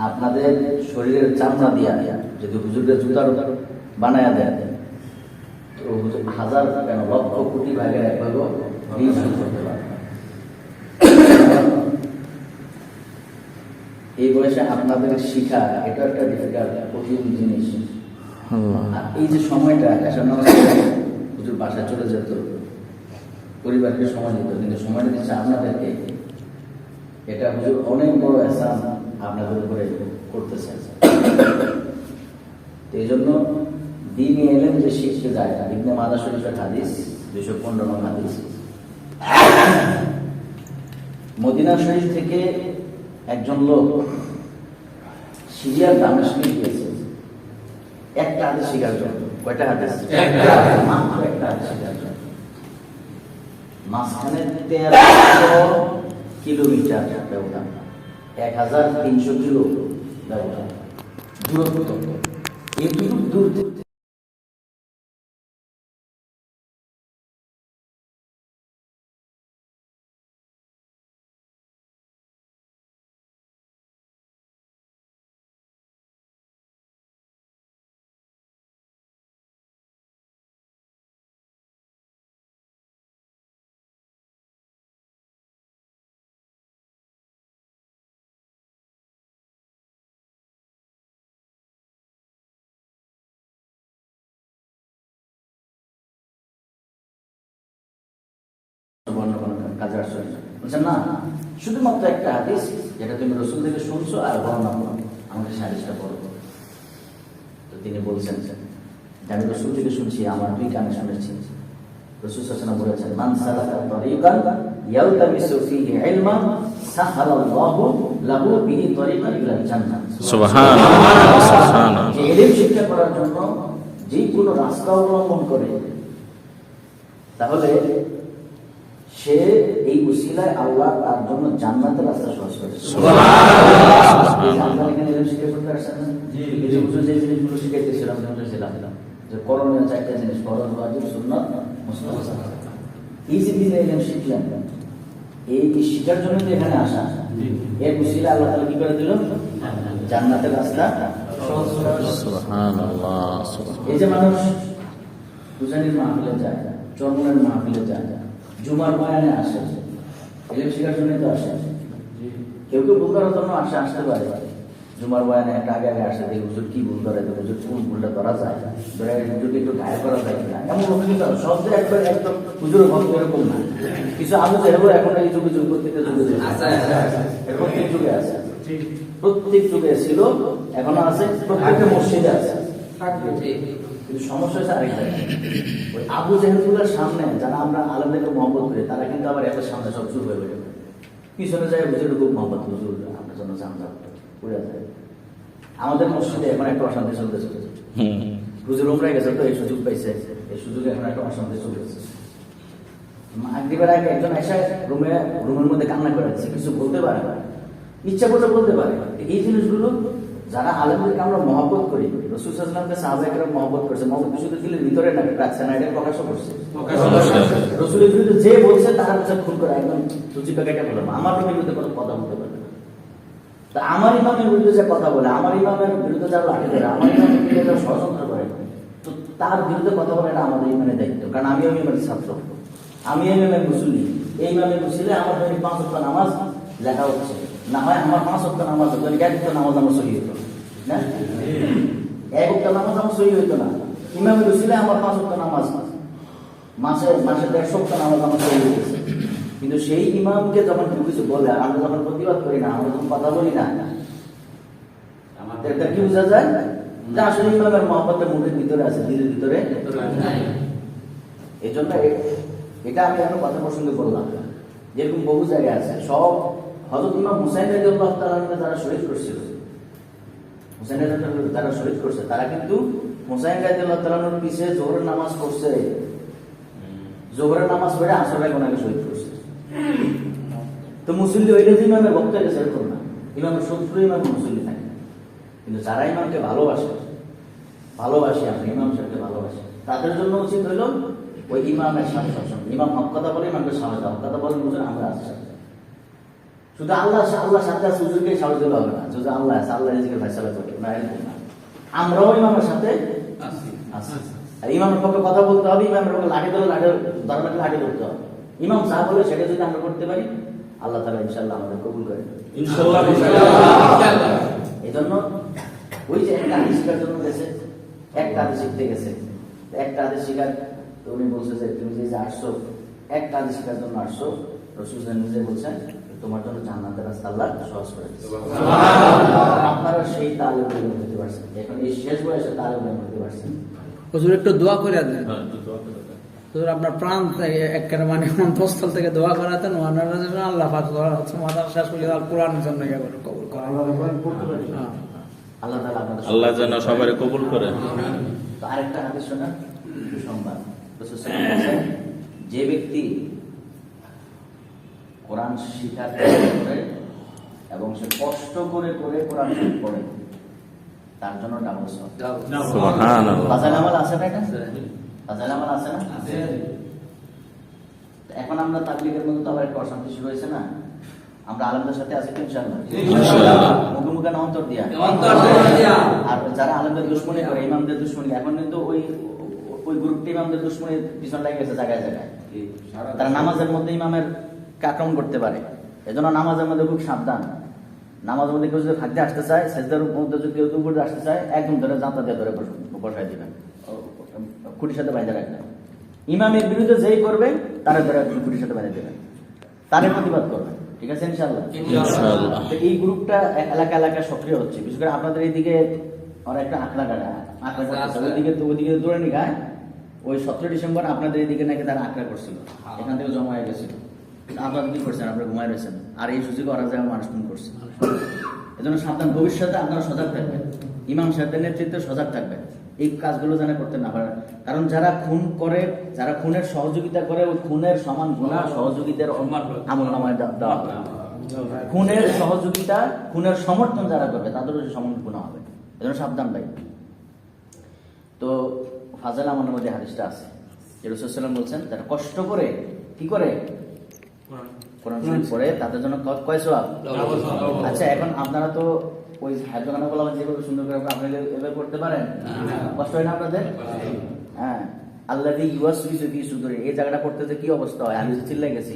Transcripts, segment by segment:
আপনাদের শরীরের চামড়া দিয়া যদি হুজুরের জুতার বানায়া দেয় তো হুজুর হাজার কেন লক্ষ কোটি ভাগের এক ভাগ করতে পারে। এই বয়সে আপনাদের শিখা এটা একটা ডিফিকাল্ট কঠিন জিনিস। আর এই যে সময়টা হুজুর বাসায় চলে যেত, পরিবারকে সময় দিত, কিন্তু সময়টা দিচ্ছে আপনাদেরকে। এটা হুজুর অনেক বড় এহসান আপনাদের উপরে করতেছে। এই জন্য দ্বীনি ইলম যে শিখতে যায়, ইবনে মাজাহ শরীফের হাদিস 215 নং হাদিস, মদিনা শরীফ থেকে একজন লোক সিরিয়ার দামেস্কে গিয়েছে একটা হাদিস শিখার জন্য। কয়টা হাদিস? মাত্র একটা হাদিস শিখার জন্য। মাঝখানে 1300 কিলোমিটার ব্যবধান, 1300 কিলো ব্যবধান দূরত্ব। এটুকু দূর কাজে আসছে বলছেন না, শুধুমাত্র একটা হাদিস যেটা তুমি রসুল থেকে শুনছো আর বর্ণনা করো, আমাকে হাদিসটা বলো। তো তিনি বলছেন যে আমি রসুল থেকে শুনছি, আমার দুই কানে শুনেছি। রসুল সাল্লাল্লাহু আলাইহি ওয়াসাল্লাম বলেছেন, মান সালাকা তরিকান ইয়ালতামিসু ফীহি ইলমান সাহালাল্লাহু লাহু বিহি তরিকান ইলাল জান্নাহ। সুবহানাল্লাহ, সুবহানাল্লাহ। ইলম শিক্ষা করার জন্য যে কোনো রাস্তা অবলম্বন করে তাহলে সে এই উসিলায় আল্লাহ তার জন্য জান্নাতের রাস্তা সহজ করেছে। সুবহানাল্লাহ। এখানে ইলম শিক্ষা করতে আসছেন, এই যে হুজুর যে জিনিসগুলো শিখাইতেছিলাম যে করণীয় 4টা জিনিস, ফরজ, ওয়াজিব, সুন্নাত, মুস্তাহাব। এই যে দিনে ইলম শিখলেন, এই শিখার জন্য তো এখানে আসা, এর উসিলা আল্লাহ তাআলা কি করে দিল? জান্নাতের রাস্তা সহজ করে দিল। সুবহানাল্লাহ। এই যে মানুষ পূজারীর মাহফিলে যায়, চরমনের মাহফিলে যায়, জুমার বয়ানে আসে, ইলম শিখার জন্য তো আসে। কেউ কেউ ভুল করার জন্য আসতে পারে, জুমার বয়ানে একটা আগে আসে, দেখি হুজুর কি ভুল ধরে, হুজুর কোন ভুলটা ধরা যায়, ধরে হুজুরকে একটু গায়ে করা যায় কিনা, এমন সব যে একবার একদম হুজুর ভক্ত এরকম না। কিছু আবু জাহেল এখন এই যুগে যুগ প্রত্যেকটা যুগে প্রত্যেক যুগে আছে, প্রত্যেক যুগে ছিল, এখনো আছে, প্রত্যেকটা মসজিদে আছে, থাকবে। কিন্তু সমস্যা হচ্ছে আরেকটা, ওই আবু জাহেলগুলোর সামনে যারা আমরা আলেমদেরকে মহব্বত করি, তারা কিন্তু আবার এত সামনে সব চুপ হয়ে যাবে, পিছনে যায় হুজুর খুব মহব্বত, হুজুর আপনার জন্য জানজাম পড়ে যায়। আমাদের মসজিদে এখন একটা অশান্তি চলতেছে, হুজুর উমরায় গেছে তো এই সুযোগ পাইছে, এই সুযোগে এখন একটা অশান্তি চলতেছে। মাগরিবের আগে একজন এসে রুমের মধ্যে কান্না করে দিচ্ছে, কিছু বলতে পারে না, ইচ্ছা করলে বলতে পারে। এই জিনিসগুলো যারা আলেমদেরকে আমরা মহব্বত করি, রাসূল সাল্লাল্লাহু আলাইহি ওয়াসাল্লামকে সাহাবায়ে মহব্বত করছে, মহব্বত শুধু দিলের ভিতরে না রাখছে না, এটা প্রকাশ করছে। রাসূলের বিরুদ্ধে যে বলছে তারা হচ্ছে খুন করে একদম সূচি প্যাকেটে বলে, আমার বিরুদ্ধে কোনো কথা বলতে পারবে না। তা আমার ইমামের বিরুদ্ধে যে কথা বলে, আমার ইমামের বিরুদ্ধে যারা লাঠি ধরে, আমার ইমামের বিরুদ্ধে যারা ষড়যন্ত্র করে, তো তার বিরুদ্ধে কথা বলে এটা আমাদের ইমানের দায়িত্ব। কারণ আমিও ইমামের ছাত্র, আমি ইমামের মুসল্লি, এই ইমামের মুসল্লি আমার 5 ওয়াক্ত নামাজ লেখা হচ্ছে, না হয় আমার 5 ওয়াক্ত নামাজ হতো, 1 ওয়াক্ত নামাজ আমার সহি হতো না, 1 ওয়াক্ত নামাজ আমার সহি হইতো না। ইমামের মুসল্লি আমার 5 ওয়াক্ত নামাজ, মাসে 150 ওয়াক্ত নামাজ আমার সহি হয়েছে। কিন্তু সেই ইমামকে যখন কেউ কিছু বলে, আমরা যখন প্রতিবাদ করি না, আমরা যখন কথা বলি না, আমাদের কি বোঝা যায় যে আসলে ইমামের মহব্বতটা মুখের ভিতরে আছে, দিলের ভিতরে নাই। এই জন্য এটা আমি এখন কথা প্রসঙ্গে বললাম, যেরকম বহু জায়গায় আছে। সব হযরত ইমাম হুসাইন রাদিয়াল্লাহু তাআলা যারা শহীদ করছিল, হুসাইন রাদিয়াল্লাহু যারা শহীদ করছে, তারা কিন্তু হুসাইন রাদিয়াল্লাহু তাআলার পিছে জোহরের নামাজ পড়ছে, জোহরের নামাজ পড়ে আসরের আগে শহীদ করছে। তো মুসল্লি ওইটা যে ইমামের ভক্ত গেছে এরকম না, ইমামের শত্রু ইমাম মুসল্লি থাকে। কিন্তু যারা ইমামকে ভালোবাসে আমরা ইমাম সাহেবকে ভালোবাসি, তাদের জন্য উচিত হইল ওই ইমামের সাথে সবসময়, ইমাম হক কথা বলে ইমামকে সামনে দাও, হক কথা বলে বুঝে আমরা আছি, শুধু আল্লাহ সাথে আছে হুজুরকে সাহায্য দিলে হবে না, যদি আল্লাহ আছে, আল্লাহ রিজিকের ফয়সালা করবে না, এরকম না। আমরাও ইমামের সাথে আছি। আর ইমামের পক্ষে কথা বলতে হবে, ইমামের পক্ষে লাঠি ধরলে লাঠি ধরতে হবে। ইমাম যা বলে সেটা যদি আমরা করতে পারি, আল্লাহ তাআলা ইনশাআল্লাহ আমাদের কবুল করে ইনশাআল্লাহ। এই জন্য ওই যে একটা হাদিস শিখার জন্য গেছে, একটা হাদিস শিখতে গেছে, একটা হাদিস শিখার, তো উনি বলছে যে তুমি যে আসছো একটা হাদিস শিখার জন্য আসছো, রাসূল নিজে বলছেন তোমার জন্য জান্নাতের রাস্তা আল্লাহ সহজ করে দিয়েছে। আপনারা সেই তালিম হতে পারছেন, এখন এই শেষ বয়সে তালিম হতে পারছেন। হুজুর একটু দোয়া করে দেন। হুজুর আপনার প্রাণ থেকে একেবারে মানে অন্তঃস্থল থেকে দোয়া করাতেন, আল্লাহ পাক মাদার শেষ করলে কোরআনের জন্য কবুল করেন। আল্লাহ যেন সবাই কবুল করে। তো আরেকটা হাদিস শোনা সুসংবাদ, যে ব্যক্তি কোরআন শিখার করে এবং সে কষ্ট করে করে কোরআন পড়ে, তার জন্য ডাবল সওয়াব। সুবহানাল্লাহ। ফাজাইল আমল আছে না, এটা ফাজাইল আমল আছে না? এখন আমরা তাবলীগের মধ্যে তো আবার একটা অশান্তি শুরু হয়েছে না, আমরা আলেমদের সাথে আছি তো ইনশাআল্লাহ, মুখে মুখে না অন্তর দিয়া। আর যারা আলেমদের দুশমনি করে, ইমামদের দুশমনি, এখন কিন্তু ওই গ্রুপটি ইমামদের দুশমনির পিছন লাগে গেছে জায়গায় জায়গায়। তারা নামাজের মধ্যে ইমামের আক্রমণ করতে পারে, এজন্য নামাজের মধ্যে খুব সাবধান। নামাজের মধ্যে কেউ যদি ফাঁকতে আসতে চায়, সেজদার মধ্যে যদি কেউ উপরে আসতে চায়, একদম ধরে জাঁতা দিয়ে ধরে বসাই দিবেন, খুঁটির সাথে বাইরে রাখবেন। ইমামের বিরুদ্ধে যেই করবে তারা ধরে খুঁটির সাথে বাইরে দেবেন, তাদের প্রতিবাদ করবেন, ঠিক আছে ইনশাআল্লাহ। তো এই গ্রুপটা এলাকা এলাকা সক্রিয় হচ্ছে, বিশেষ করে আপনাদের এইদিকে আমার একটা আঁকড়া করতেছে, ওইদিকে দৌড়ে নি গায়ে, ওই 17 ডিসেম্বর আপনাদের এইদিকে নাকি তারা আঁকড়া করছিল, এখান থেকে জমা হয়ে গেছিল। আপনারা কি করছেন? আপনারা ঘুমায় রয়েছেন, আর এই সুযোগে ওরা যায় মানুষ খুন করছে। এজন্য সাবধান, ভবিষ্যতে আপনারা সজাগ থাকবেন, ইমাম সাহেবদের নেতৃত্বে সজাগ থাকবেন, এই কাজগুলো যেন করতে না পারে। কারণ যারা খুন করে, যারা খুনের সহযোগিতা করে, ওই খুনের সমান গুনাহ সহযোগিতার আমলনামায় দেওয়া হবে। খুনের সহযোগিতা, খুনের সমর্থন যারা করবে তাদেরও সমান গুনাহ হবে, এজন্য সাবধান ভাই। তো ফাজাইল আমলের মধ্যে হাদিসটা আছে যে রাসূল সাল্লাল্লাহু আলাইহি ওয়াসাল্লাম বলছেন, যারা কষ্ট করে কি করে কোরআন শরীফ পড়ে, তাদের জন্য কয় সওয়াব? আচ্ছা, এখন আপনারা তো ওই হাদিসখানা বলা যেভাবে সুন্দর করে আপনারা এভাবে করতে পারেন, কষ্ট হয় না আপনাদের? হ্যাঁ, আল্লাযী ইউওয়াসবিসু ফি সুদুরি, এই জায়গাটা পড়তে যে কি অবস্থা হয়, আমি চিল্লাই গেছি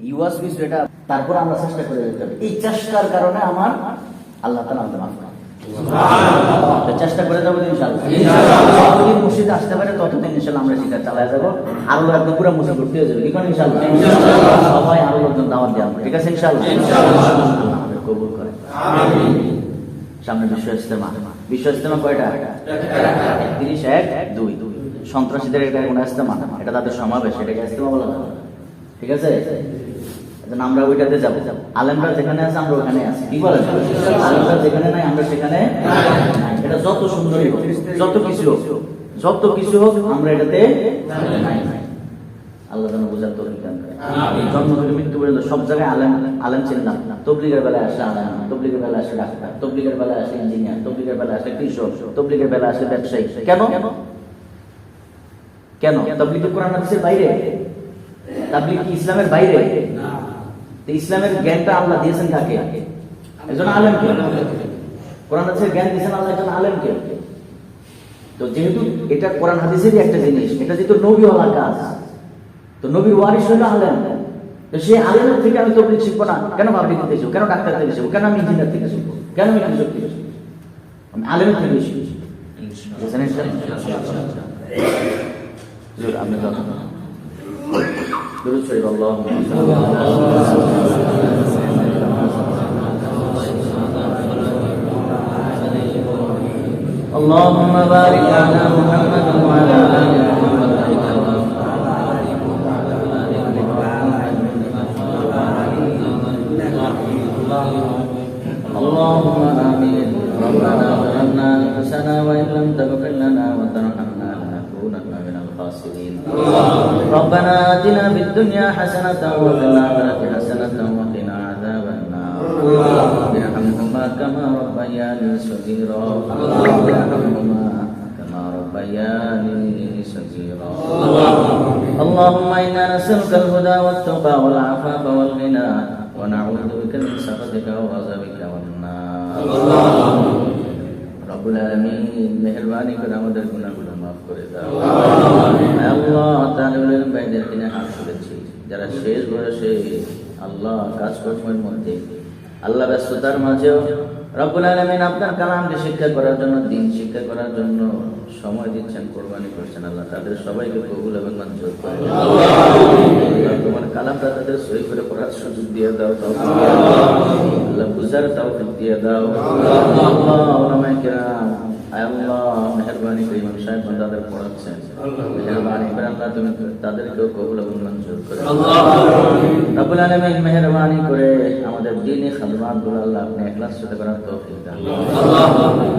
ইউওয়াসবিসু, এটা তারপর আমরা চেষ্টা করে যেতে হবে। এই চেষ্টার কারণে আমার আল্লাহ তাআলা আমাদের মাফ করেন, চেষ্টা করে যাবো ইনশাআল্লাহ। যতদিন মসজিদে আসতে পারে ততদিন ইনশাআল্লাহ আমরা শিক্ষা চালায় যাবো, আরো একদম পুরো মুসা করতে হয়ে যাবে, কি করেন ইনশাআল্লাহ। সবাই আরো লোকজন দাওয়াত দেওয়া, ঠিক আছে ইনশাআল্লাহ। আমাদের কবুল করেন, আমিন। সামনে বিশ্ব ইজতেমা কয়টা? 31, 1, 2। সন্ত্রাসীদের এটা কোন ইজতেমা? এটা তাদের সমাবেশ, এটাকে ইজতেমা বলা যাবে, ঠিক আছে। আমরা ওইটাতে যাবো, আলেমরা যেখানে আছে আমরা ওখানে আছি, কি বলেন? আলেমরা যেখানে নাই আমরা সেখানে। এটা যত সুন্দরই হোক, যত কিছু হোক, আমরা এটাতে নাই। আল্লাহ যেন বোঝার তৌফিক দান করেন। জন্ম থেকে মৃত্যু পর্যন্ত সব জায়গায় আলেম চিনলাম না। তবলিগের বেলায় আসে আলেম, তবলিগের বেলায় আসে ডাক্তার, তবলিগের বেলায় আসে ইঞ্জিনিয়ার, তবলিগের বেলায় আসে কৃষক, তবলিগের বেলায় আসে ব্যবসায়ী। কেন? তবলিগ কোরআন হাদিসের বাইরে? তাবলীগ কি ইসলামের বাইরে? ইসলামের জ্ঞানটা আল্লাহ দিয়েছেন কাকে? একজন আলেমকে। কোরআন হাদিসের জ্ঞান দিয়েছেন আল্লাহ একজন আলেমকে। তো যেহেতু এটা কোরআন হাদিসেরই একটা জিনিস, এটা যেহেতু নবীওয়ালা কাজ, তো নবীর ওয়ারিস হলো আলেম। তো সেই আলেমের থেকে আমি তবলীগ শিখবো না কেন? পাবলিক থেকে শিখবো কেন? ডাক্তার থেকে শিখবো কেন? আমি ইঞ্জিনিয়ার থেকে শিখবো কেন? আমি কৃষক থেকে শিখবো, আমি আলেমের থেকে শিখছি। আপনি درود شريف اللهم اللهم بارك على محمد وعلى آل محمد اللهم آمين ربنا ظلمنا أنفسنا وإن لم تغفر لنا وترحمنا لنكونن من الخاسرين ربنا آتنا في الدنيا حسنة وفي الآخرة حسنة وقنا عذاب النار ارحمهما كما ربياني صغيرا ارحمهما كما ربياني صغيرا اللهم إنا نسألك الهدى والتقى والعفاف والغنى ونعوذ بك من سخطك وغضبك والنار রব্বুল আলামিন মেহেরবানি করে আমাদের গুনাহগুলো মাফ করে দাও আল্লাহ তাআলা বাইদের কিনে হাত তুলেছি যারা শেষ বয়সে আল্লাহ কাজকর্মের মধ্যে আল্লাহ ব্যস্ততার মাঝেও রব্বুল আলামিন আপনার কালামকে শিক্ষা করার জন্য দিন শিক্ষা করার জন্য সময় দিচ্ছেন কোরবানি করছেন আল্লাহ তাদের সবাইকে কবুল এবং মঞ্জুর করে আল্লাহ তোমার কালামটা তাদের সহি করে পড়ার সুযোগ দিয়ে দাও আল্লাহ বুঝার তৌফিক দিয়ে দাও আল্লাহ উলামায়ে কেরাম আল্লাহ মেহেরবানি করে ইমাম সাহেব তাদের পড়াচ্ছেন মেহেরবানি করে আল্লাহ তুমি তাদেরকেও কবুল এবং মঞ্জুর করে রব্বুল আলামিন মেহেরবানি করে আমাদের দ্বীনি খাদমাতগুলো আল্লাহ আপনি ইখলাস সাথে করার তৌফিক দান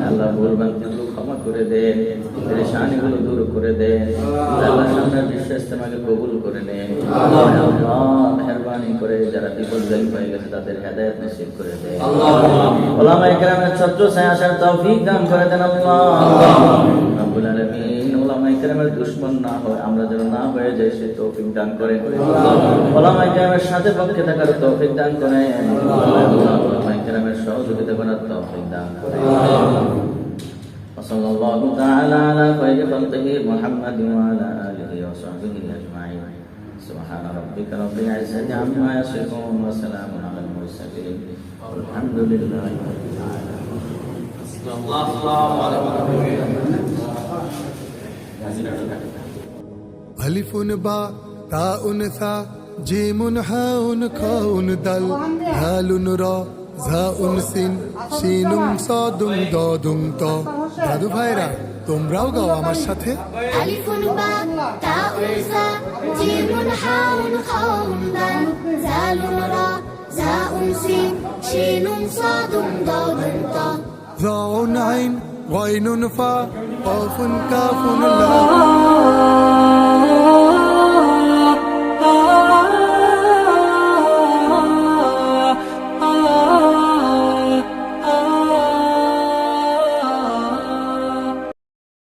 আল্লাহ ভুল ভ্রান্তিগুলো ক্ষমা করে দেন পেরেশানিগুলো দূর করে দেন আল্লাহ সামনের বিশ্ব ইস্তেমাকে কবুল করে নেন আল্লাহ মেহেরবানি করে যারা বিপদগামী হয়ে গেছে তাদের হেদায়েত নসিব করে দেন উলামায়ে কেরামের ছত্র ছায়া আসার তৌফিক দান করে দেন আল্লাহ রব্বুল আলামিন উলামায়ে কেরামের দুশমন না হয় আমরা যেন না হয়ে যাই সে তৌফিক দান করেন উলামায়ে কেরামের সাথে পক্ষে থাকার তৌফিক দান করেন উলামায়ে কেরামের সহযোগিতা করার তৌফিক দান করেন وصلى الله تعالى على خير خلقه محمد وعلى آله وصحبه أجمعين سبحان ربك رب العزة عما يصفون وسلام على المرسلين والحمد لله رب العالمين ألف با تاء ثا جيم حاء خاء دال هال را زاء سين شين صاد ضاد ط দাদু ভাইরা তোমরাও গাও আমার সাথে আলিফুন বা তাউন সা জিমুন হাউন খাউন দাল জালুন রা জাউন সিন শিনুন সাদুন দাদুন তা ظاء عين غين فا قاف كاف لام